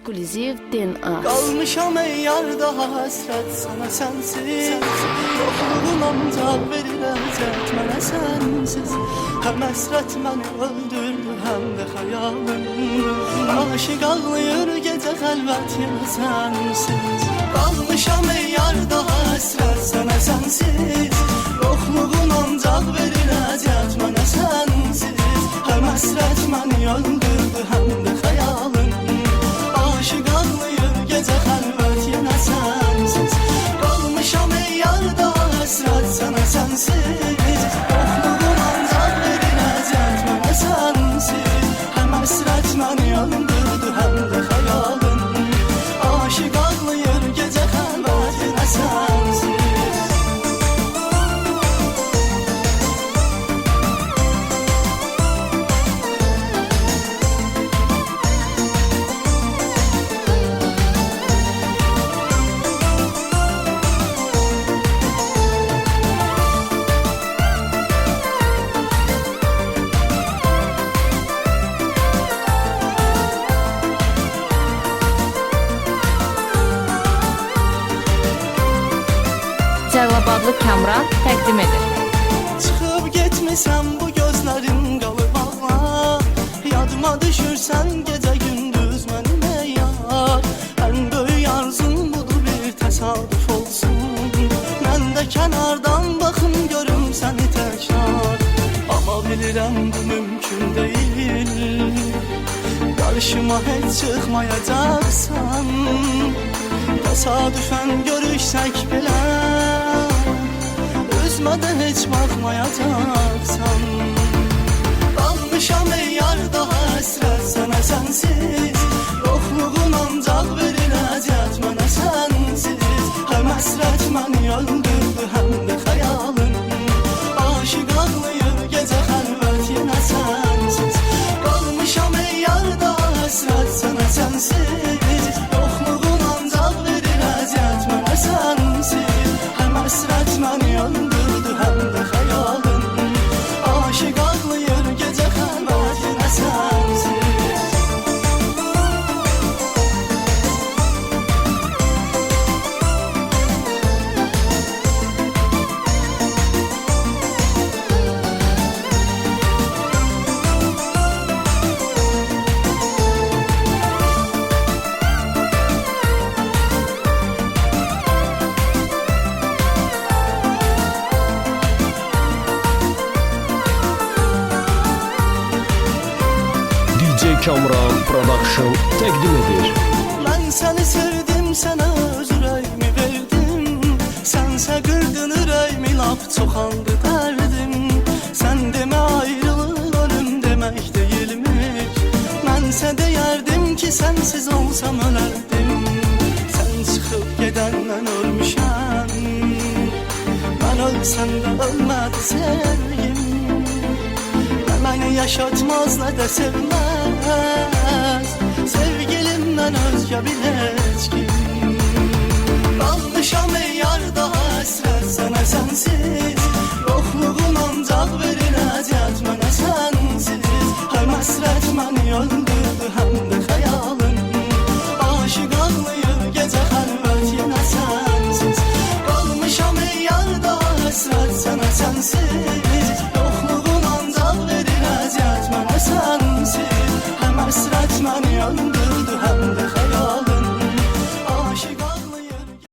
ekskluziv DNA. Qalmışam ey yar daha həsrət sana sənsiz. Yoxluğun ancaq verir əziyyət mənə sənsiz. Həm həsrət məni öldürdü, həm də xəyalım. Aşıq ağlayır gecə xəlvət yenə sənsiz. Qalmışam ey yar daha həsrət sana sənsiz. Yoxluğun ancaq verir əziyyət mənə sənsiz. Həm həsrət məni öldürdü, həm də xəyalım. Aşıq ağlayır gecə xəlvət yenə sənsiz. Qalmışam ey yar daha həsrət sana sənsiz. Yoxluğun ancaq verir əziyyət mənə sənsiz. Həm həsrət məni öldürdü, həm də xəyalım. Aşıq ağlayır gecə xəlvət yenə sənsiz. Cəlilabadlı Kamran təqdim edir. Çıxıb getmisən bu gözlərin qalıb ağla. Yadıma düşürsən gecə gündüz mənim ey yar. Ən böyük arzum budur bir təsadüf olsun. Mən də kənardan baxım görüm səni təkrar. Amma bilirəm bu mümkün deyil. Qarşıma heç çıxmayacaqsan. Təsadüfən görüşsək belə üzmə də heç baxmayacaqsan. Qalmışam ey yar daha həsrət sana sənsiz. Yoxluğun ancaq verir əziyyət mənə sənsiz. Həm həsrət məni öldürdü, həm də xəyalım. Aşıq ağlayır gecə xəlvət yenə sənsiz. Qalmışam ey yar daha həsrət sana sənsiz. Yoxluğun ancaq verir əziyyət mənə sənsiz. Həm həsrət məni öldürdü, həm də xəyalım. Aşıq ağlayır gecə xəlvət yenə sənsiz. DJ Kamran Production təqdim edir. Mən səni sevdim, sənə öz ürəyimi verdim. Sənsə qırdın ürəyimi, lap çoxaldı dərdim. Sən demə ayrılıq ölüm demək deyilmiş. Mənsə deyərdim ki, sənsiz olsam ölərdim. Sən çıxıb gedəndən ölmüşəm. Mən ölsəm də ölmədi sevgim. Nə məni yaşatmaz, nə də sevməz. Sevgilimdən özgə bir heç kim. Qalmışam ey